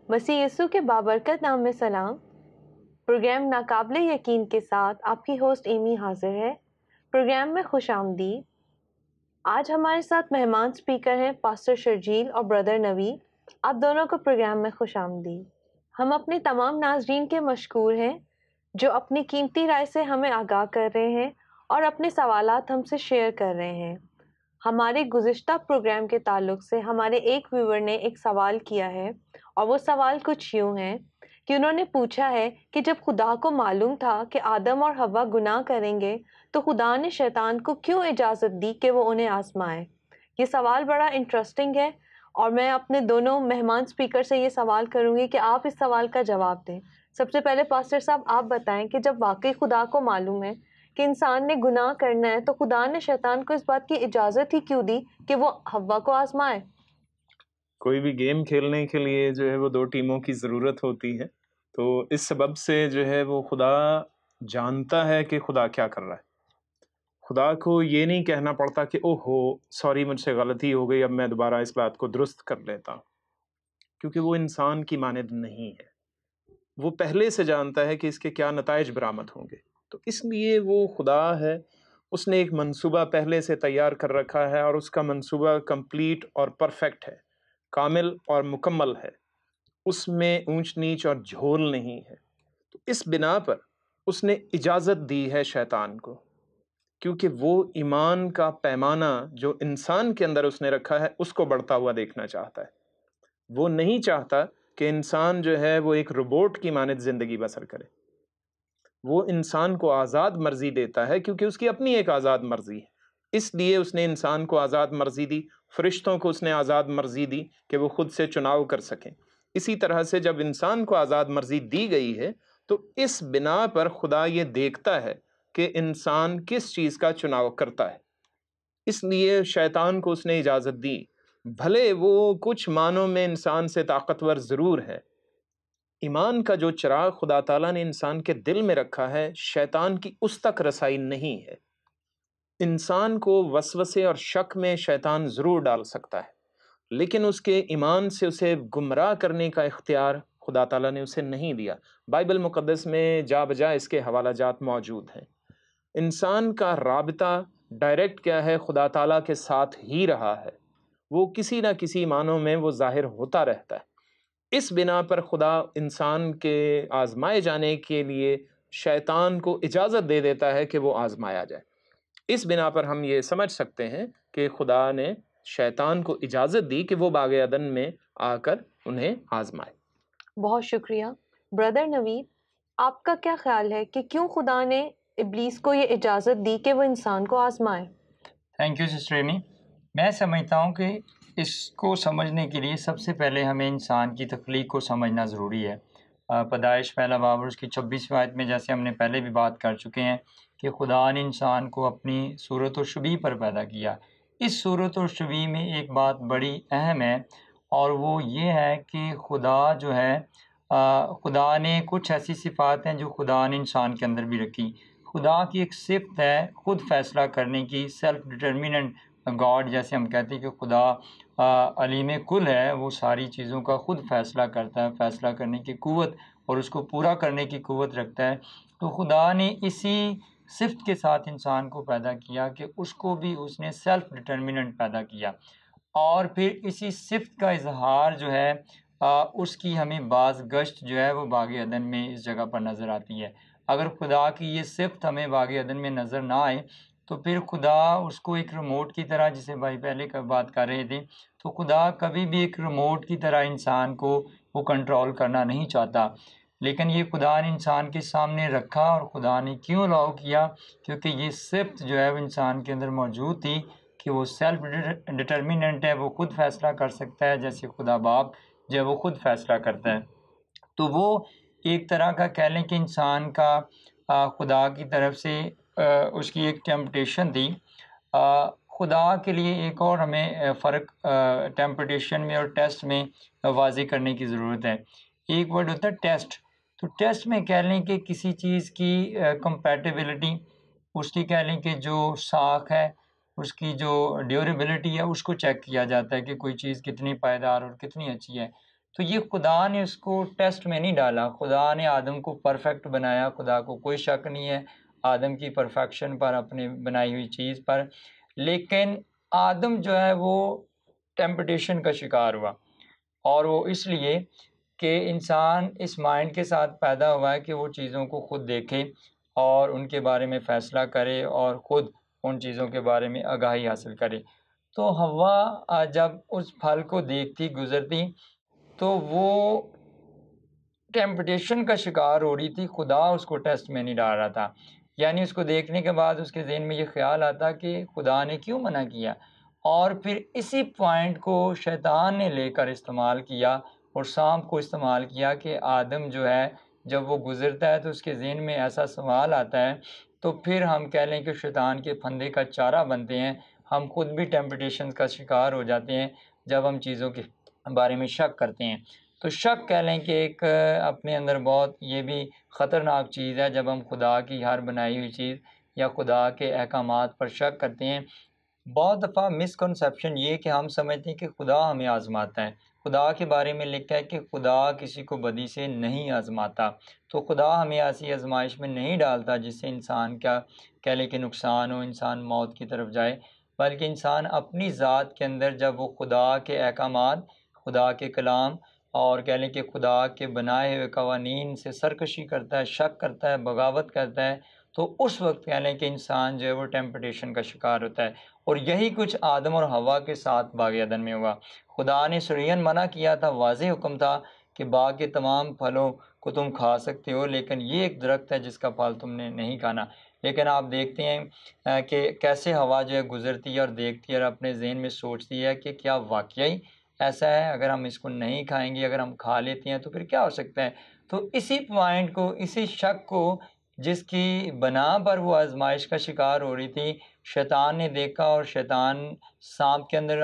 مسیح یسوع کے بابرکت نام میں سلام۔ پروگرام ناقابل یقین کے ساتھ آپ کی ہوسٹ ایمی حاضر ہے۔ پروگرام میں خوش آمدید۔ آج ہمارے ساتھ مہمان سپیکر ہیں پاسٹر شرجیل اور بردر نوید۔ آپ دونوں کو پروگرام میں خوش آمدید۔ ہم اپنے تمام ناظرین کے مشکور ہیں جو اپنی قیمتی رائے سے ہمیں آگاہ کر رہے ہیں اور اپنے سوالات ہم سے شیئر کر رہے ہیں۔ ہمارے گزشتہ پروگرام کے تعلق سے ہمارے ایک ویور نے ایک سوال کیا ہے، اور وہ سوال کچھ یوں ہے کہ انہوں نے پوچھا ہے کہ جب خدا کو معلوم تھا کہ آدم اور حوا گناہ کریں گے تو خدا نے شیطان کو کیوں اجازت دی کہ وہ انہیں آزمائے؟ یہ سوال بڑا انٹرسٹنگ ہے، اور میں اپنے دونوں مہمان سپیکر سے یہ سوال کروں گی کہ آپ اس سوال کا جواب دیں۔ سب سے پہلے پاسٹر صاحب آپ بتائیں کہ جب واقعی خدا کو معلوم ہے کہ انسان نے گناہ کرنا ہے تو خدا نے شیطان کو اس بات کی اجازت ہی کیوں دی کہ وہ حوا کو آزمائے؟ کوئی بھی گیم کھیلنے کے لیے جو ہے وہ دو ٹیموں کی ضرورت ہوتی ہے، تو اس سبب سے جو ہے وہ خدا جانتا ہے کہ خدا کیا کر رہا ہے۔ خدا کو یہ نہیں کہنا پڑتا کہ اوہ ہو سوری مجھ سے غلطی ہو گئی، اب میں دوبارہ اس بات کو درست کر لیتا ہوں، کیونکہ وہ انسان کی مانند نہیں ہے۔ وہ پہلے سے جانتا ہے کہ اس کے کیا نتائج برآمد ہوں گے، تو اس لیے وہ خدا ہے، اس نے ایک منصوبہ پہلے سے تیار کر رکھا ہے، اور اس کا منصوبہ کمپلیٹ اور پرفیکٹ ہے، کامل اور مکمل ہے، اس میں اونچ نیچ اور جھول نہیں ہے۔ تو اس بنا پر اس نے اجازت دی ہے شیطان کو، کیونکہ وہ ایمان کا پیمانہ جو انسان کے اندر اس نے رکھا ہے اس کو بڑھتا ہوا دیکھنا چاہتا ہے۔ وہ نہیں چاہتا کہ انسان جو ہے وہ ایک روبوٹ کی مانند زندگی بسر کرے۔ وہ انسان کو آزاد مرضی دیتا ہے کیونکہ اس کی اپنی ایک آزاد مرضی ہے، اس لیے اس نے انسان کو آزاد مرضی دی، فرشتوں کو اس نے آزاد مرضی دی کہ وہ خود سے چناؤ کر سکیں۔ اسی طرح سے جب انسان کو آزاد مرضی دی گئی ہے تو اس بنا پر خدا یہ دیکھتا ہے کہ انسان کس چیز کا چناؤ کرتا ہے، اس لیے شیطان کو اس نے اجازت دی، بھلے وہ کچھ معنوں میں انسان سے طاقتور ضرور ہے۔ ایمان کا جو چراغ خدا تعالیٰ نے انسان کے دل میں رکھا ہے، شیطان کی اس تک رسائی نہیں ہے۔ انسان کو وسوسے اور شک میں شیطان ضرور ڈال سکتا ہے، لیکن اس کے ایمان سے اسے گمراہ کرنے کا اختیار خدا تعالیٰ نے اسے نہیں دیا۔ بائبل مقدس میں جا بجا اس کے حوالہ جات موجود ہیں۔ انسان کا رابطہ ڈائریکٹ کیا ہے؟ خدا تعالیٰ کے ساتھ ہی رہا ہے، وہ کسی نہ کسی معنوں میں وہ ظاہر ہوتا رہتا ہے۔ اس بنا پر خدا انسان کے آزمائے جانے کے لیے شیطان کو اجازت دے دیتا ہے کہ وہ آزمایا جائے۔ اس بنا پر ہم یہ سمجھ سکتے ہیں کہ خدا نے شیطان کو اجازت دی کہ وہ باغ عدن میں آ کر انہیں آزمائے۔ بہت شکریہ۔ بردر نوید، آپ کا کیا خیال ہے کہ کیوں خدا نے ابلیس کو یہ اجازت دی کہ وہ انسان کو آزمائے؟ تھینک یو سسٹر ایمی۔ میں سمجھتا ہوں کہ اس کو سمجھنے کے لیے سب سے پہلے ہمیں انسان کی تخلیق کو سمجھنا ضروری ہے۔ پیدائش پہلا باب اور اس کی 26ویں آیت میں جیسے ہم نے پہلے بھی بات کر چکے ہیں کہ خدا نے انسان کو اپنی صورت و شبیہ پر پیدا کیا۔ اس صورت و شبیہ میں ایک بات بڑی اہم ہے، اور وہ یہ ہے کہ خدا جو ہے خدا نے کچھ ایسی صفات ہیں جو خدا نے انسان کے اندر بھی رکھی۔ خدا کی ایک صفت ہے خود فیصلہ کرنے کی، سیلف ڈٹرمیننٹ گاڈ، جیسے ہم کہتے ہیں کہ خدا علیم کل ہے، وہ ساری چیزوں کا خود فیصلہ کرتا ہے، فیصلہ کرنے کی قوت اور اس کو پورا کرنے کی قوت رکھتا ہے۔ تو خدا نے اسی صفت کے ساتھ انسان کو پیدا کیا کہ اس کو بھی اس نے سیلف ڈٹرمیننٹ پیدا کیا، اور پھر اسی صفت کا اظہار جو ہے اس کی ہمیں بعض گشت جو ہے وہ باغ عدن میں اس جگہ پر نظر آتی ہے۔ اگر خدا کی یہ صفت ہمیں باغ عدن میں نظر نہ آئے تو پھر خدا اس کو ایک ریموٹ کی طرح، جسے بھائی پہلے بات کر رہے تھے، تو خدا کبھی بھی ایک ریموٹ کی طرح انسان کو وہ کنٹرول کرنا نہیں چاہتا۔ لیکن یہ خدا نے انسان کے سامنے رکھا، اور خدا نے کیوں الاؤ کیا؟ کیونکہ یہ صفت جو ہے وہ انسان کے اندر موجود تھی کہ وہ سیلف ڈٹرمیننٹ ہے، وہ خود فیصلہ کر سکتا ہے، جیسے خدا باپ جو ہے وہ خود فیصلہ کرتا ہے۔ تو وہ ایک طرح کا کہہ لیں کہ انسان کا خدا کی طرف سے اس کی ایک ٹیمپٹیشن تھی۔ خدا کے لیے ایک اور ہمیں فرق ٹیمپٹیشن میں اور ٹیسٹ میں واضح کرنے کی ضرورت ہے۔ ایک ورڈ ہوتا ہے ٹیسٹ، تو ٹیسٹ میں کہہ لیں کہ کسی چیز کی کمپیٹیبلٹی، اس کی کہہ لیں کہ جو ساکھ ہے، اس کی جو ڈیوریبلٹی ہے، اس کو چیک کیا جاتا ہے کہ کوئی چیز کتنی پائیدار اور کتنی اچھی ہے۔ تو یہ خدا نے اس کو ٹیسٹ میں نہیں ڈالا، خدا نے آدم کو پرفیکٹ بنایا، خدا کو کوئی شک نہیں ہے آدم کی پرفیکشن پر، اپنے بنائی ہوئی چیز پر، لیکن آدم جو ہے وہ ٹیمپٹیشن کا شکار ہوا، اور وہ اس لیے کہ انسان اس مائنڈ کے ساتھ پیدا ہوا ہے کہ وہ چیزوں کو خود دیکھے اور ان کے بارے میں فیصلہ کرے اور خود ان چیزوں کے بارے میں آگاہی حاصل کرے۔ تو حوا جب اس پھل کو دیکھتی گزرتی تو وہ ٹیمپٹیشن کا شکار ہو رہی تھی، خدا اس کو ٹیسٹ میں نہیں ڈال رہا تھا۔ یعنی اس کو دیکھنے کے بعد اس کے ذہن میں یہ خیال آتا کہ خدا نے کیوں منع کیا، اور پھر اسی پوائنٹ کو شیطان نے لے کر استعمال کیا اور سانپ کو استعمال کیا کہ آدم جو ہے جب وہ گزرتا ہے تو اس کے ذہن میں ایسا سوال آتا ہے، تو پھر ہم کہہ لیں کہ شیطان کے پھندے کا چارہ بنتے ہیں، ہم خود بھی ٹیمپٹیشن کا شکار ہو جاتے ہیں جب ہم چیزوں کے بارے میں شک کرتے ہیں۔ تو شک کہہ لیں کہ ایک اپنے اندر بہت یہ بھی خطرناک چیز ہے جب ہم خدا کی ہر بنائی ہوئی چیز یا خدا کے احکامات پر شک کرتے ہیں۔ بہت دفعہ مسکنسیپشن یہ کہ ہم سمجھتے ہیں کہ خدا ہمیں آزماتا ہے، خدا کے بارے میں لکھا ہے کہ خدا کسی کو بدی سے نہیں آزماتا، تو خدا ہمیں ایسی آزمائش میں نہیں ڈالتا جس سے انسان کا کہہ لیں کہ نقصان ہو، انسان موت کی طرف جائے، بلکہ انسان اپنی ذات کے اندر جب وہ خدا کے احکامات، خدا کے کلام اور کہہ لیں کہ خدا کے بنائے ہوئے قوانین سے سرکشی کرتا ہے، شک کرتا ہے، بغاوت کرتا ہے، تو اس وقت کہہ لیں کہ انسان جو ہے وہ ٹیمپٹیشن کا شکار ہوتا ہے۔ اور یہی کچھ آدم اور حوا کے ساتھ باغ عدن میں ہوا۔ خدا نے سرین منع کیا تھا، واضح حکم تھا کہ باغ کے تمام پھلوں کو تم کھا سکتے ہو، لیکن یہ ایک درخت ہے جس کا پھل تم نے نہیں کھانا۔ لیکن آپ دیکھتے ہیں کہ کیسے حوا جو ہے گزرتی ہے اور دیکھتی ہے اور اپنے ذہن میں سوچتی ہے کہ کیا واقعی ایسا ہے، اگر ہم اس کو نہیں کھائیں گے، اگر ہم کھا لیتے ہیں تو پھر کیا ہو سکتا ہے۔ تو اسی پوائنٹ کو، اسی شک کو جس کی بنا پر وہ آزمائش کا شکار ہو رہی تھی، شیطان نے دیکھا، اور شیطان سانپ کے اندر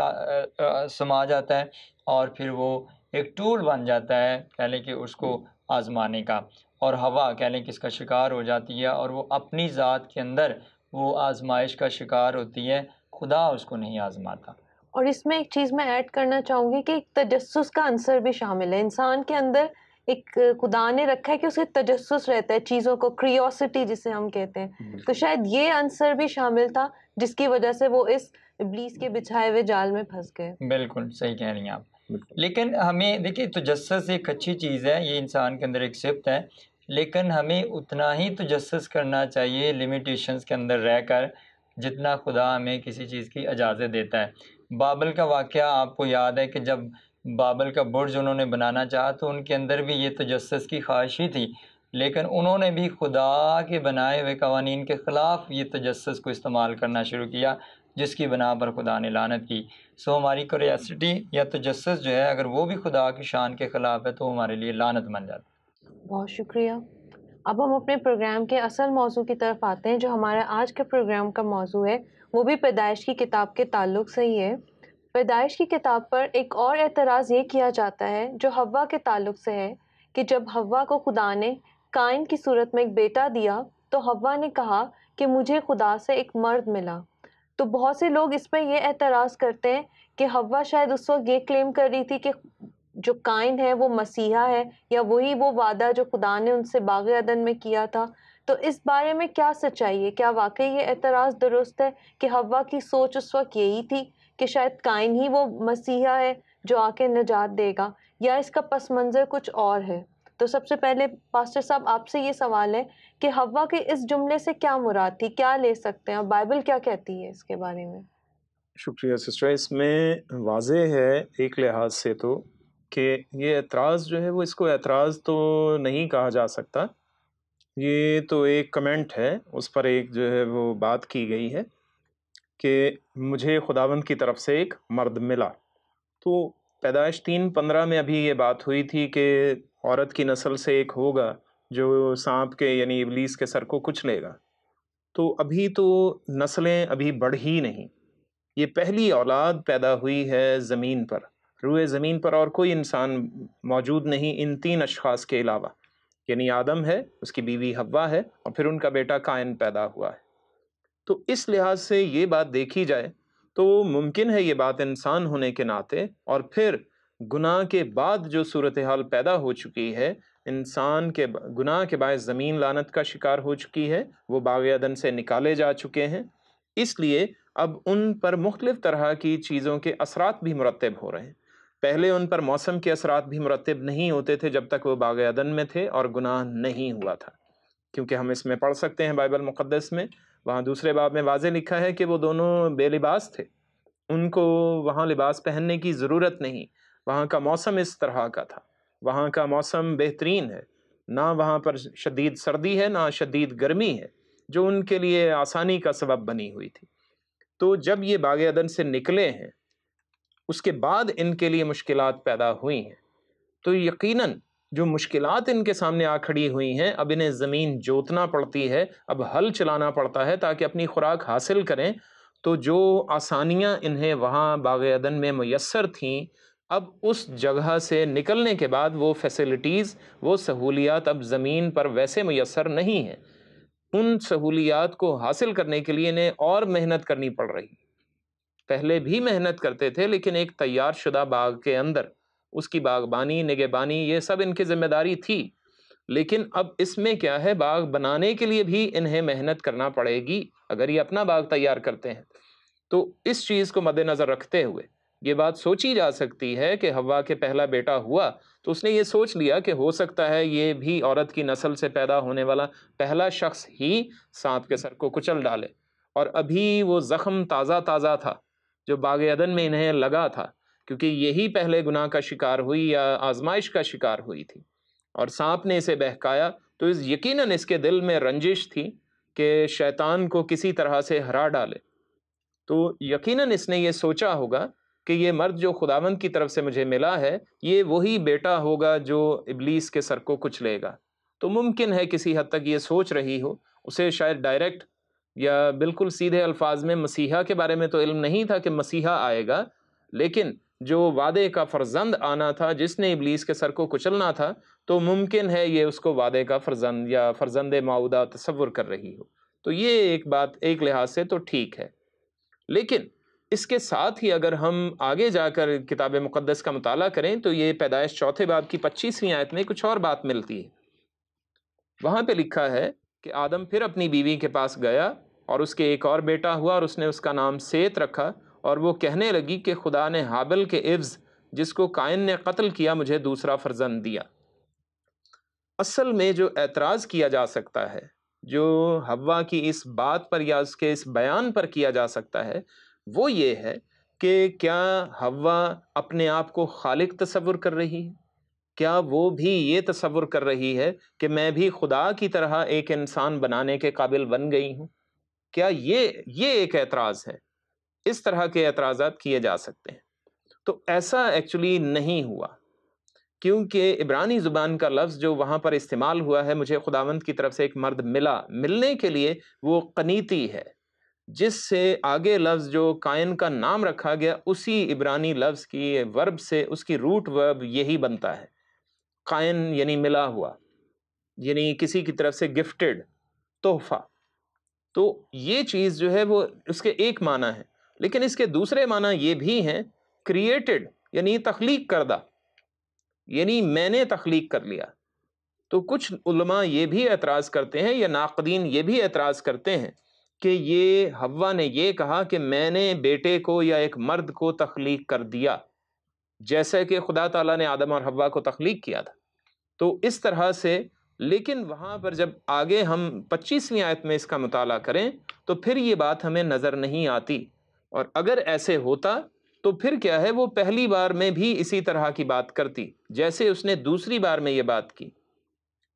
سما جاتا ہے اور پھر وہ ایک ٹول بن جاتا ہے کہہ لیں کہ اس کو آزمانے کا، اور حوا کہہ لیں کہ اس کا شکار ہو جاتی ہے اور وہ اپنی ذات کے اندر وہ آزمائش کا شکار ہوتی ہے، خدا اس کو نہیں آزماتا۔ اور اس میں ایک چیز میں ایڈ کرنا چاہوں گی کہ ایک تجسس کا عنصر بھی شامل ہے، انسان کے اندر ایک خدا نے رکھا ہے کہ اسے تجسس رہتا ہے چیزوں کو، کریوسٹی جسے ہم کہتے ہیں، تو شاید یہ عنصر بھی شامل تھا جس کی وجہ سے وہ اس ابلیس کے بچھائے ہوئے جال میں پھنس گئے۔ بالکل صحیح کہہ رہی ہیں آپ۔ لیکن ہمیں دیکھیے تجسس ایک اچھی چیز ہے، یہ انسان کے اندر ایک صفت ہے، لیکن ہمیں اتنا ہی تجسس کرنا چاہیے لمیٹیشنز کے اندر رہ کر جتنا خدا ہمیں کسی چیز کی اجازت دیتا ہے۔ بابل کا واقعہ آپ کو یاد ہے کہ جب بابل کا برج انہوں نے بنانا چاہا تو ان کے اندر بھی یہ تجسس کی خواہش ہی تھی، لیکن انہوں نے بھی خدا کے بنائے ہوئے قوانین کے خلاف یہ تجسس کو استعمال کرنا شروع کیا، جس کی بنا پر خدا نے لعنت کی۔ سو ہماری کریوسٹی یا تجسس جو ہے اگر وہ بھی خدا کی شان کے خلاف ہے تو ہمارے لیے لعنت بن جاتا ہے۔ بہت شکریہ۔ اب ہم اپنے پروگرام کے اصل موضوع کی طرف آتے ہیں، جو ہمارا آج کے پروگرام کا موضوع ہے وہ بھی پیدائش کی کتاب کے تعلق سے ہی ہے۔ پیدائش کی کتاب پر ایک اور اعتراض یہ کیا جاتا ہے جو حوا کے تعلق سے ہے کہ جب حوا کو خدا نے قائن کی صورت میں ایک بیٹا دیا تو حوا نے کہا کہ مجھے خدا سے ایک مرد ملا۔ تو بہت سے لوگ اس پہ یہ اعتراض کرتے ہیں کہ حوا شاید اس وقت یہ کلیم کر رہی تھی کہ جو قائن ہے وہ مسیحا ہے، یا وہی وہ وعدہ جو خدا نے ان سے باغ عدن میں کیا تھا۔ تو اس بارے میں کیا سچائی ہے؟ کیا واقعی یہ اعتراض درست ہے کہ حوا کی سوچ اس وقت یہی تھی کہ شاید قائن ہی وہ مسیحا ہے جو آ کے نجات دے گا، یا اس کا پس منظر کچھ اور ہے؟ تو سب سے پہلے پاسٹر صاحب آپ سے یہ سوال ہے کہ حوا کے اس جملے سے کیا مراد تھی، کیا لے سکتے ہیں، اور بائبل کیا کہتی ہے اس کے بارے میں؟ شکریہ سسٹر، اس میں واضح ہے ایک لحاظ سے تو کہ یہ اعتراض جو ہے وہ اس کو اعتراض تو نہیں کہا جا سکتا، یہ تو ایک کمنٹ ہے، اس پر ایک جو ہے وہ بات کی گئی ہے کہ مجھے خداوند کی طرف سے ایک مرد ملا۔ تو پیدائش 3:15 میں ابھی یہ بات ہوئی تھی کہ عورت کی نسل سے ایک ہوگا جو سانپ کے یعنی ابلیس کے سر کو کچلے گا۔ تو ابھی تو نسلیں ابھی بڑھ ہی نہیں، یہ پہلی اولاد پیدا ہوئی ہے زمین پر، روئے زمین پر اور کوئی انسان موجود نہیں ان 3 اشخاص کے علاوہ، یعنی آدم ہے، اس کی بیوی حوا ہے، اور پھر ان کا بیٹا قائن پیدا ہوا ہے۔ تو اس لحاظ سے یہ بات دیکھی جائے تو ممکن ہے یہ بات انسان ہونے کے ناطے، اور پھر گناہ کے بعد جو صورتحال پیدا ہو چکی ہے، انسان کے گناہ کے باعث زمین لعنت کا شکار ہو چکی ہے، وہ باغ عدن سے نکالے جا چکے ہیں، اس لیے اب ان پر مختلف طرح کی چیزوں کے اثرات بھی مرتب ہو رہے ہیں۔ پہلے ان پر موسم کے اثرات بھی مرتب نہیں ہوتے تھے جب تک وہ باغ عدن میں تھے اور گناہ نہیں ہوا تھا، کیونکہ ہم اس میں پڑھ سکتے ہیں بائبل مقدس میں، وہاں دوسرے باب میں واضح لکھا ہے کہ وہ دونوں بے لباس تھے، ان کو وہاں لباس پہننے کی ضرورت نہیں، وہاں کا موسم اس طرح کا تھا، وہاں کا موسم بہترین ہے، نہ وہاں پر شدید سردی ہے نہ شدید گرمی ہے، جو ان کے لیے آسانی کا سبب بنی ہوئی تھی۔ تو جب یہ باغ عدن سے نکلے ہیں، اس کے بعد ان کے لیے مشکلات پیدا ہوئی ہیں، تو یقیناً جو مشکلات ان کے سامنے آ کھڑی ہوئی ہیں، اب انہیں زمین جوتنا پڑتی ہے، اب ہل چلانا پڑتا ہے تاکہ اپنی خوراک حاصل کریں۔ تو جو آسانیاں انہیں وہاں باغ عدن میں میسر تھیں، اب اس جگہ سے نکلنے کے بعد وہ فیسلٹیز، وہ سہولیات اب زمین پر ویسے میسر نہیں ہیں۔ ان سہولیات کو حاصل کرنے کے لیے انہیں اور محنت کرنی پڑ رہی۔ پہلے بھی محنت کرتے تھے، لیکن ایک تیار شدہ باغ کے اندر اس کی باغبانی، نگہبانی، یہ سب ان کی ذمہ داری تھی، لیکن اب اس میں کیا ہے، باغ بنانے کے لیے بھی انہیں محنت کرنا پڑے گی اگر یہ اپنا باغ تیار کرتے ہیں۔ تو اس چیز کو مد نظر رکھتے ہوئے یہ بات سوچی جا سکتی ہے کہ حوا کے پہلا بیٹا ہوا تو اس نے یہ سوچ لیا کہ ہو سکتا ہے یہ بھی عورت کی نسل سے پیدا ہونے والا پہلا شخص ہی سانپ کے سر کو کچل ڈالے، اور ابھی وہ زخم تازہ تازہ تھا جو باغ عدن میں انہیں لگا تھا، کیونکہ یہی پہلے گناہ کا شکار ہوئی یا آزمائش کا شکار ہوئی تھی، اور سانپ نے اسے بہکایا، تو یقیناً اس کے دل میں رنجش تھی کہ شیطان کو کسی طرح سے ہرا ڈالے۔ تو یقیناً اس نے یہ سوچا ہوگا کہ یہ مرد جو خداوند کی طرف سے مجھے ملا ہے، یہ وہی بیٹا ہوگا جو ابلیس کے سر کو کچلے گا۔ تو ممکن ہے کسی حد تک یہ سوچ رہی ہو، اسے شاید ڈائریکٹ یا بالکل سیدھے الفاظ میں مسیحا کے بارے میں تو علم نہیں تھا کہ مسیحا آئے گا، لیکن جو وعدے کا فرزند آنا تھا، جس نے ابلیس کے سر کو کچلنا تھا، تو ممکن ہے یہ اس کو وعدے کا فرزند یا فرزند موعودہ تصور کر رہی ہو۔ تو یہ ایک بات ایک لحاظ سے تو ٹھیک ہے، لیکن اس کے ساتھ ہی اگر ہم آگے جا کر کتاب مقدس کا مطالعہ کریں تو یہ پیدائش چوتھے باب کی 25ویں آیت میں کچھ اور بات ملتی ہے۔ وہاں پہ لکھا ہے کہ آدم پھر اپنی بیوی کے پاس گیا اور اس کے ایک اور بیٹا ہوا، اور اس نے اس کا نام سیت رکھا، اور وہ کہنے لگی کہ خدا نے ہابل کے عوض جس کو قائن نے قتل کیا مجھے دوسرا فرزند دیا۔ اصل میں جو اعتراض کیا جا سکتا ہے، جو حوا کی اس بات پر یا اس کے اس بیان پر کیا جا سکتا ہے، وہ یہ ہے کہ کیا حوا اپنے آپ کو خالق تصور کر رہی ہے؟ کیا وہ بھی یہ تصور کر رہی ہے کہ میں بھی خدا کی طرح ایک انسان بنانے کے قابل بن گئی ہوں؟ کیا یہ ایک اعتراض ہے؟ اس طرح کے اعتراضات کیے جا سکتے ہیں۔ تو ایسا ایکچولی نہیں ہوا، کیونکہ عبرانی زبان کا لفظ جو وہاں پر استعمال ہوا ہے، مجھے خداوند کی طرف سے ایک مرد ملا، ملنے کے لیے وہ قنیتی ہے، جس سے آگے لفظ جو قائن کا نام رکھا گیا، اسی عبرانی لفظ کی ورب سے اس کی روٹ ورب یہی بنتا ہے، قائن یعنی ملا ہوا، یعنی کسی کی طرف سے گفٹڈ، تحفہ۔ تو یہ چیز جو ہے وہ اس کے ایک معنی ہے، لیکن اس کے دوسرے معنی یہ بھی ہیں، کریٹڈ یعنی تخلیق کردہ، یعنی میں نے تخلیق کر لیا۔ تو کچھ علماء یہ بھی اعتراض کرتے ہیں یا ناقدین یہ بھی اعتراض کرتے ہیں کہ یہ حوا نے یہ کہا کہ میں نے بیٹے کو یا ایک مرد کو تخلیق کر دیا، جیسے کہ خدا تعالیٰ نے آدم اور حوا کو تخلیق کیا تھا۔ تو اس طرح سے، لیکن وہاں پر جب آگے ہم 25ویں آیت میں اس کا مطالعہ کریں تو پھر یہ بات ہمیں نظر نہیں آتی، اور اگر ایسے ہوتا تو پھر کیا ہے، وہ پہلی بار میں بھی اسی طرح کی بات کرتی جیسے اس نے دوسری بار میں یہ بات کی۔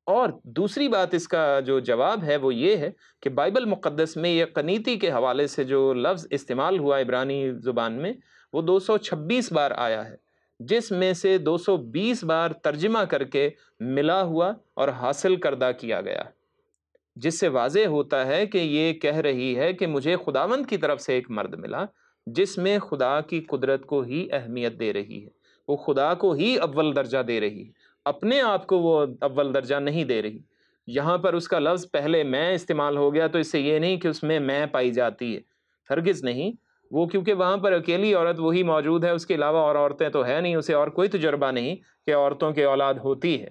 اور دوسری بات اس کا جو جواب ہے وہ یہ ہے کہ بائبل مقدس میں یہ قنیتی کے حوالے سے جو لفظ استعمال ہوا عبرانی زبان میں، وہ 226 بار آیا ہے، جس میں سے 220 بار ترجمہ کر کے ملا ہوا اور حاصل کردہ کیا گیا، جس سے واضح ہوتا ہے کہ یہ کہہ رہی ہے کہ مجھے خداوند کی طرف سے ایک مرد ملا جس میں خدا کی قدرت کو ہی اہمیت دے رہی ہے، وہ خدا کو ہی اول درجہ دے رہی ہے، اپنے آپ کو وہ اول درجہ نہیں دے رہی۔ یہاں پر اس کا لفظ پہلے میں استعمال ہو گیا، تو اس سے یہ نہیں کہ اس میں پائی جاتی ہے، ہرگز نہیں، وہ کیونکہ وہاں پر اکیلی عورت وہی موجود ہے، اس کے علاوہ اور عورتیں تو ہے نہیں، اسے اور کوئی تجربہ نہیں کہ عورتوں کی اولاد ہوتی ہے،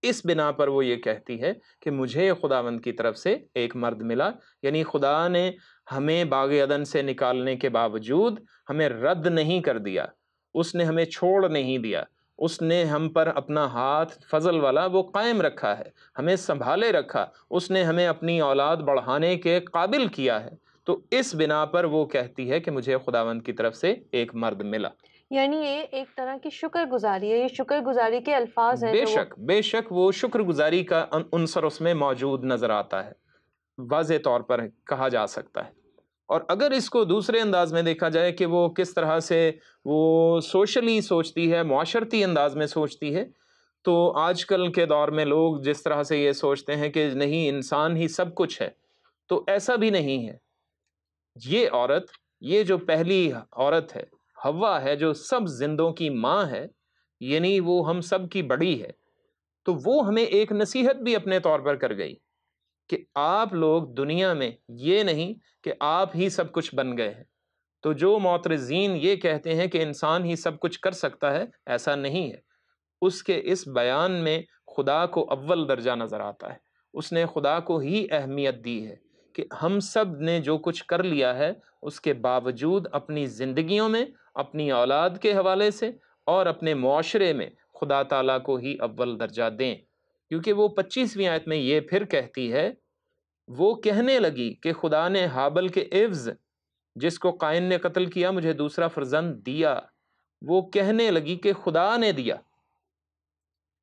اس بنا پر وہ یہ کہتی ہے کہ مجھے خداوند کی طرف سے ایک مرد ملا، یعنی خدا نے ہمیں باغ عدن سے نکالنے کے باوجود ہمیں رد نہیں کر دیا، اس نے ہمیں چھوڑ نہیں دیا، اس نے ہم پر اپنا ہاتھ فضل والا وہ قائم رکھا ہے، ہمیں سنبھالے رکھا، اس نے ہمیں اپنی اولاد بڑھانے کے قابل کیا ہے۔ تو اس بنا پر وہ کہتی ہے کہ مجھے خداوند کی طرف سے ایک مرد ملا۔ یعنی یہ ایک طرح کی شکر گزاری ہے، یہ شکر گزاری کے الفاظ ہیں بے جو وہ شک بے شک وہ شکر گزاری کا عنصر اس میں موجود نظر آتا ہے، واضح طور پر کہا جا سکتا ہے۔ اور اگر اس کو دوسرے انداز میں دیکھا جائے کہ وہ کس طرح سے وہ سوشلی سوچتی ہے، معاشرتی انداز میں سوچتی ہے، تو آج کل کے دور میں لوگ جس طرح سے یہ سوچتے ہیں کہ نہیں انسان ہی سب کچھ ہے، تو ایسا بھی نہیں ہے۔ یہ عورت، یہ جو پہلی عورت ہے، حوا ہے، جو سب زندوں کی ماں ہے، یعنی وہ ہم سب کی بڑی ہے، تو وہ ہمیں ایک نصیحت بھی اپنے طور پر کر گئی کہ آپ لوگ دنیا میں یہ نہیں کہ آپ ہی سب کچھ بن گئے ہیں۔ تو جو معترضین یہ کہتے ہیں کہ انسان ہی سب کچھ کر سکتا ہے، ایسا نہیں ہے۔ اس کے اس بیان میں خدا کو اول درجہ نظر آتا ہے، اس نے خدا کو ہی اہمیت دی ہے کہ ہم سب نے جو کچھ کر لیا ہے، اس کے باوجود اپنی زندگیوں میں، اپنی اولاد کے حوالے سے اور اپنے معاشرے میں خدا تعالیٰ کو ہی اول درجہ دیں، کیونکہ وہ 25ویں آیت میں یہ پھر کہتی ہے، وہ کہنے لگی کہ خدا نے ہابل کے عوض جس کو قائن نے قتل کیا مجھے دوسرا فرزند دیا۔ وہ کہنے لگی کہ خدا نے دیا،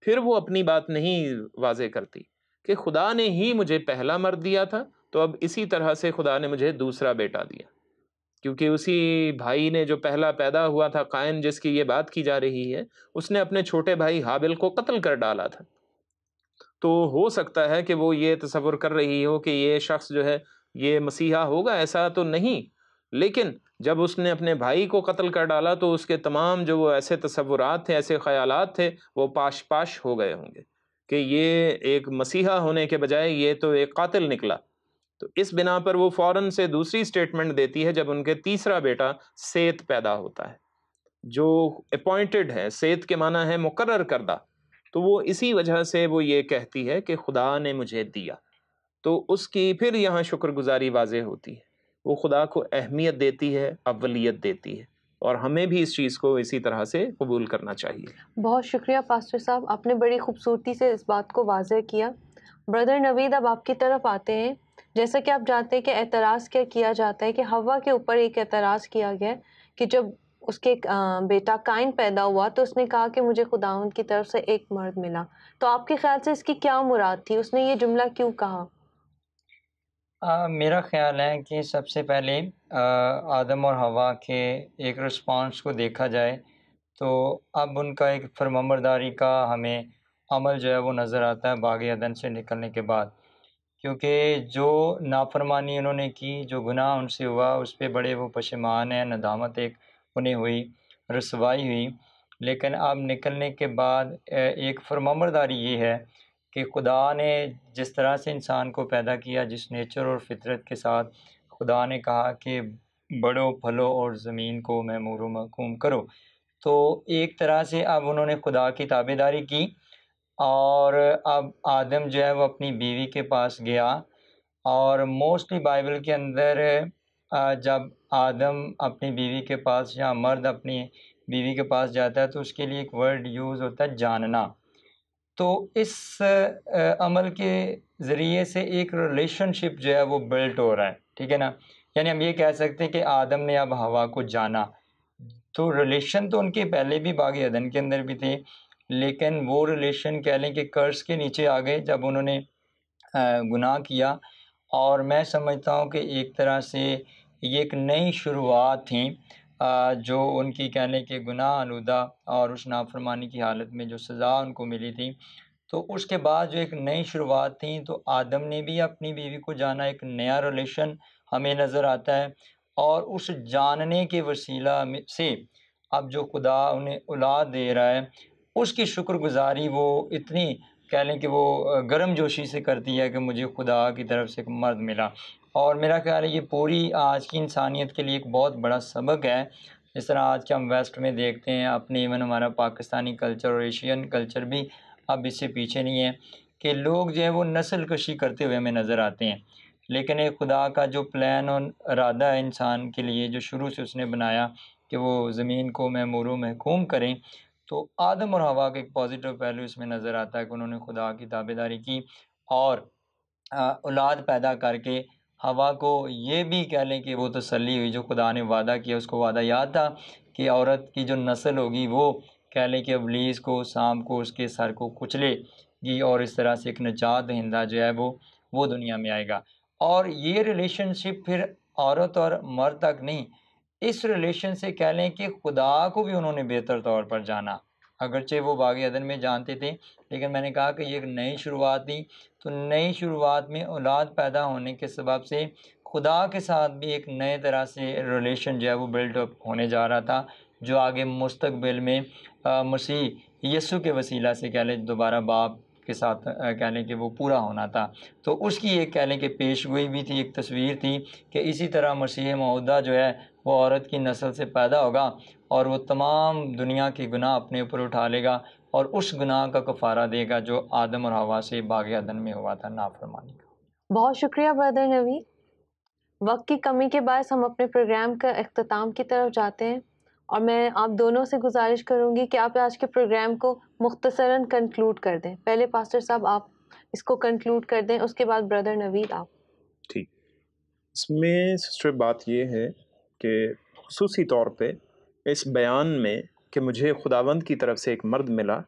پھر وہ اپنی بات نہیں واضح کرتی کہ خدا نے ہی مجھے پہلا مرد دیا تھا، تو اب اسی طرح سے خدا نے مجھے دوسرا بیٹا دیا، کیونکہ اسی بھائی نے جو پہلا پیدا ہوا تھا قائن، جس کی یہ بات کی جا رہی ہے، اس نے اپنے چھوٹے بھائی حابل کو قتل کر ڈالا تھا۔ تو ہو سکتا ہے کہ وہ یہ تصور کر رہی ہو کہ یہ شخص جو ہے یہ مسیحا ہوگا، ایسا تو نہیں، لیکن جب اس نے اپنے بھائی کو قتل کر ڈالا تو اس کے تمام جو وہ ایسے تصورات تھے، ایسے خیالات تھے، وہ پاش پاش ہو گئے ہوں گے کہ یہ ایک مسیحا ہونے کے بجائے یہ تو ایک قاتل نکلا۔ تو اس بنا پر وہ فوراً سے دوسری سٹیٹمنٹ دیتی ہے جب ان کے تیسرا بیٹا سیت پیدا ہوتا ہے، جو اپوائنٹڈ ہے، سیت کے معنی ہے مقرر کردہ، تو وہ اسی وجہ سے وہ یہ کہتی ہے کہ خدا نے مجھے دیا۔ تو اس کی پھر یہاں شکر گزاری واضح ہوتی ہے، وہ خدا کو اہمیت دیتی ہے، اولیت دیتی ہے، اور ہمیں بھی اس چیز کو اسی طرح سے قبول کرنا چاہیے۔ بہت شکریہ پاسٹر صاحب، آپ نے بڑی خوبصورتی سے اس بات کو واضح کیا۔ بردر نوید، اب آپ کی طرف آتے ہیں۔ جیسا کہ آپ جانتے ہیں کہ اعتراض کیا کیا جاتا ہے کہ حوا کے اوپر ایک اعتراض کیا گیا کہ جب اس کے بیٹا قائن پیدا ہوا تو اس نے کہا کہ مجھے خداوند کی طرف سے ایک مرد ملا، تو آپ کے خیال سے اس کی کیا مراد تھی؟ اس نے یہ جملہ کیوں کہا؟ میرا خیال ہے کہ سب سے پہلے آدم اور حوا کے ایک رسپانس کو دیکھا جائے تو اب ان کا ایک فرمانبرداری کا ہمیں عمل جو ہے وہ نظر آتا ہے باغ عدن سے نکلنے کے بعد، کیونکہ جو نافرمانی انہوں نے کی، جو گناہ ان سے ہوا، اس پہ بڑے وہ پشیمان ہیں، ندامت ایک انہیں ہوئی، رسوائی ہوئی، لیکن اب نکلنے کے بعد ایک فرمانبرداری یہ ہے کہ خدا نے جس طرح سے انسان کو پیدا کیا، جس نیچر اور فطرت کے ساتھ، خدا نے کہا کہ بڑھو پھلو اور زمین کو معمور و محکوم کرو، تو ایک طرح سے اب انہوں نے خدا کی تابعداری کی، اور اب آدم جو ہے وہ اپنی بیوی کے پاس گیا، اور موسٹلی بائبل کے اندر جب آدم اپنی بیوی کے پاس یا مرد اپنی بیوی کے پاس جاتا ہے تو اس کے لیے ایک ورڈ یوز ہوتا ہے جاننا، تو اس عمل کے ذریعے سے ایک ریلیشن شپ جو ہے وہ بلٹ ہو رہا ہے، ٹھیک ہے نا؟ یعنی ہم یہ کہہ سکتے ہیں کہ آدم نے اب حوا کو جانا، تو ریلیشن تو ان کے پہلے بھی باغ عدن کے اندر بھی تھے، لیکن وہ ریلیشن کہہ لیں کہ کرس کے نیچے آ گئے جب انہوں نے گناہ کیا، اور میں سمجھتا ہوں کہ ایک طرح سے یہ ایک نئی شروعات تھیں جو ان کی کہہ لیں کہ گناہ آلودہ اور اس نافرمانی کی حالت میں جو سزا ان کو ملی تھی، تو اس کے بعد جو ایک نئی شروعات تھیں، تو آدم نے بھی اپنی بیوی کو جانا، ایک نیا ریلیشن ہمیں نظر آتا ہے، اور اس جاننے کے وسیلہ سے اب جو خدا انہیں اولاد دے رہا ہے اس کی شکر گزاری وہ اتنی کہہ لیں کہ وہ گرم جوشی سے کرتی ہے کہ مجھے خدا کی طرف سے ایک مرد ملا، اور میرا خیال ہے یہ پوری آج کی انسانیت کے لیے ایک بہت بڑا سبق ہے. جس طرح آج کے ہم ویسٹ میں دیکھتے ہیں، اپنے ایون ہمارا پاکستانی کلچر اور ایشین کلچر بھی اب اس سے پیچھے نہیں ہے کہ لوگ جو ہے وہ نسل کشی کرتے ہوئے ہمیں نظر آتے ہیں. لیکن ایک خدا کا جو پلان اور ارادہ ہے انسان کے لیے، جو شروع سے اس نے بنایا کہ وہ زمین کو معمور و محکوم کریں، تو آدم اور حوا کا ایک پازیٹیو پہلو اس میں نظر آتا ہے کہ انہوں نے خدا کی تابعداری کی اور اولاد پیدا کر کے حوا کو یہ بھی کہہ لیں کہ وہ تسلی ہوئی. جو خدا نے وعدہ کیا، اس کو وعدہ یاد تھا کہ عورت کی جو نسل ہوگی وہ کہہ لیں کہ ابلیس کو، سام کو، اس کے سر کو کچلے گی، اور اس طرح سے ایک نجات دہندہ جو ہے وہ دنیا میں آئے گا. اور یہ ریلیشن شپ پھر عورت اور مرد تک نہیں، اس ریلیشن سے کہہ لیں کہ خدا کو بھی انہوں نے بہتر طور پر جانا. اگرچہ وہ باغ عدن میں جانتے تھے، لیکن میں نے کہا کہ یہ ایک نئی شروعات تھی. تو نئی شروعات میں اولاد پیدا ہونے کے سبب سے خدا کے ساتھ بھی ایک نئے طرح سے ریلیشن جو ہے وہ بلڈ اپ ہونے جا رہا تھا، جو آگے مستقبل میں مسیح یسوع کے وسیلہ سے کہہ لیں دوبارہ باپ کے ساتھ کہہ لیں کہ وہ پورا ہونا تھا. تو اس کی ایک کہہ لیں کہ پیش گوئی بھی تھی، ایک تصویر تھی کہ اسی طرح مسیح موعودہ جو ہے وہ عورت کی نسل سے پیدا ہوگا اور وہ تمام دنیا کے گناہ اپنے اوپر اٹھا لے گا اور اس گناہ کا کفارہ دے گا جو آدم اور حوا سے باغ عدن میں ہوا تھا، نافرمانی کا. بہت شکریہ بردر نوید. وقت کی کمی کے باعث ہم اپنے پروگرام کا اختتام کی طرف جاتے ہیں، اور میں آپ دونوں سے گزارش کروں گی کہ آپ آج کے پروگرام کو مختصراً کنکلوڈ کر دیں. پہلے پاسٹر صاحب آپ اس کو کنکلوڈ کر دیں، اس کے بعد بردر نوید آپ. ٹھیک. اس میں سسٹر بات یہ ہے کہ خصوصی طور پہ اس بیان میں کہ مجھے خداوند کی طرف سے ایک مرد ملا،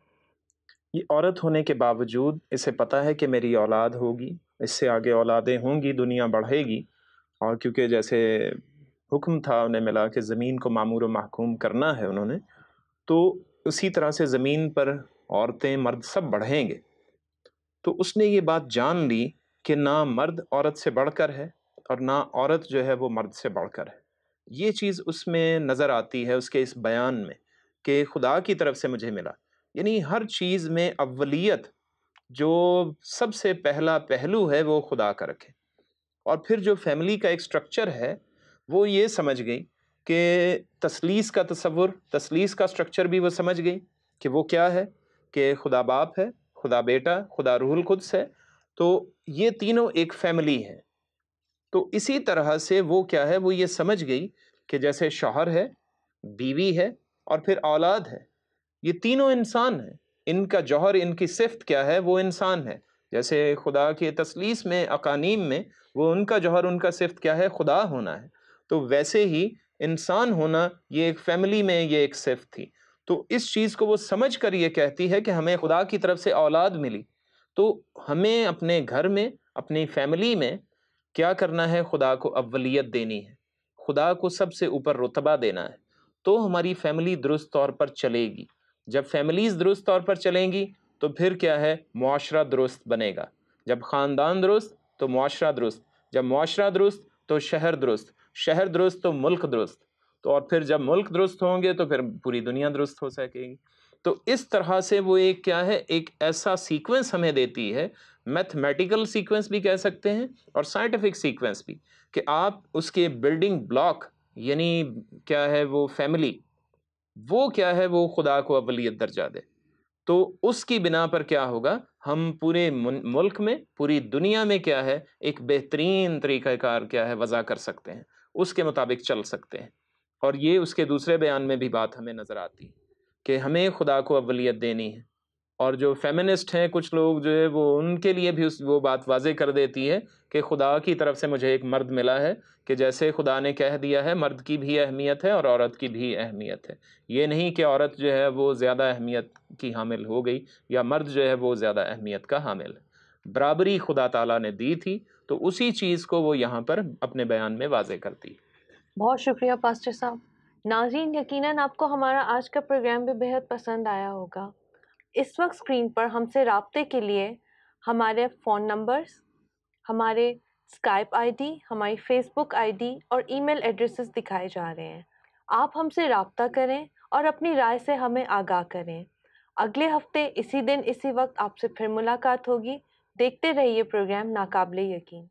یہ عورت ہونے کے باوجود اسے پتہ ہے کہ میری اولاد ہوگی، اس سے آگے اولادیں ہوں گی، دنیا بڑھے گی، اور کیونکہ جیسے حکم تھا انہیں ملا کہ زمین کو معمور و محکوم کرنا ہے انہوں نے، تو اسی طرح سے زمین پر عورتیں مرد سب بڑھیں گے. تو اس نے یہ بات جان لی کہ نہ مرد عورت سے بڑھ کر ہے اور نہ عورت جو ہے وہ مرد سے بڑھ کر ہے. یہ چیز اس میں نظر آتی ہے اس کے اس بیان میں کہ خدا کی طرف سے مجھے ملا. یعنی ہر چیز میں اولیت جو سب سے پہلا پہلو ہے وہ خدا کا رکھے. اور پھر جو فیملی کا ایک سٹرکچر ہے وہ یہ سمجھ گئی کہ تثلیث کا تصور، تثلیث کا سٹرکچر بھی وہ سمجھ گئی کہ وہ کیا ہے، کہ خدا باپ ہے، خدا بیٹا، خدا روح القدس ہے. تو یہ تینوں ایک فیملی ہے. تو اسی طرح سے وہ کیا ہے، وہ یہ سمجھ گئی کہ جیسے شوہر ہے، بیوی ہے، اور پھر اولاد ہے، یہ تینوں انسان ہیں. ان کا جوہر، ان کی صفت کیا ہے، وہ انسان ہے. جیسے خدا کے تثلیث میں، اقانیم میں، وہ ان کا جوہر، ان کا صفت کیا ہے، خدا ہونا ہے. تو ویسے ہی انسان ہونا، یہ ایک فیملی میں یہ ایک صفت تھی. تو اس چیز کو وہ سمجھ کر یہ کہتی ہے کہ ہمیں خدا کی طرف سے اولاد ملی، تو ہمیں اپنے گھر میں، اپنی فیملی میں کیا کرنا ہے، خدا کو اولیت دینی ہے، خدا کو سب سے اوپر رتبہ دینا ہے. تو ہماری فیملی درست طور پر چلے گی. جب فیملیز درست طور پر چلیں گی تو پھر کیا ہے، معاشرہ درست بنے گا. جب خاندان درست تو معاشرہ درست، جب معاشرہ درست تو شہر درست، شہر درست تو ملک درست، تو اور پھر جب ملک درست ہوں گے تو پھر پوری دنیا درست ہو سکے گی. تو اس طرح سے وہ ایک کیا ہے، ایک ایسا سیکوینس ہمیں دیتی ہے، میتھمیٹیکل سیکوینس بھی کہہ سکتے ہیں اور سائنٹیفک سیکوینس بھی، کہ آپ اس کے بلڈنگ بلاک یعنی کیا ہے وہ فیملی، وہ کیا ہے وہ خدا کو اولیت درجہ دے. تو اس کی بنا پر کیا ہوگا، ہم پورے ملک میں، پوری دنیا میں کیا ہے، ایک بہترین طریقہ کار کیا ہے وضع کر سکتے ہیں، اس کے مطابق چل سکتے ہیں. اور یہ اس کے دوسرے بیان میں بھی بات ہمیں نظر آتی ہے کہ ہمیں خدا کو اولیت دینی ہے. اور جو فیمنسٹ ہیں کچھ لوگ جو ہے وہ ان کے لیے بھی وہ بات واضح کر دیتی ہے کہ خدا کی طرف سے مجھے ایک مرد ملا ہے، کہ جیسے خدا نے کہہ دیا ہے مرد کی بھی اہمیت ہے اور عورت کی بھی اہمیت ہے. یہ نہیں کہ عورت جو ہے وہ زیادہ اہمیت کی حامل ہو گئی یا مرد جو ہے وہ زیادہ اہمیت کا حامل ہے. برابری خدا تعالیٰ نے دی تھی، تو اسی چیز کو وہ یہاں پر اپنے بیان میں واضح کرتی ہے. بہت شکریہ پاسٹر صاحب. ناظرین، یقیناً آپ کو ہمارا آج کا پروگرام بھی بہت پسند آیا ہوگا. اس وقت اسکرین پر ہم سے رابطے کے لیے ہمارے فون نمبرز، ہمارے اسکائپ آئی ڈی، ہماری فیس بک آئی ڈی اور ای میل ایڈریسز دکھائے جا رہے ہیں. آپ ہم سے رابطہ کریں اور اپنی رائے سے ہمیں آگاہ کریں. اگلے ہفتے اسی دن اسی وقت آپ سے پھر ملاقات ہوگی. دیکھتے رہیے پروگرام ناقابل یقین.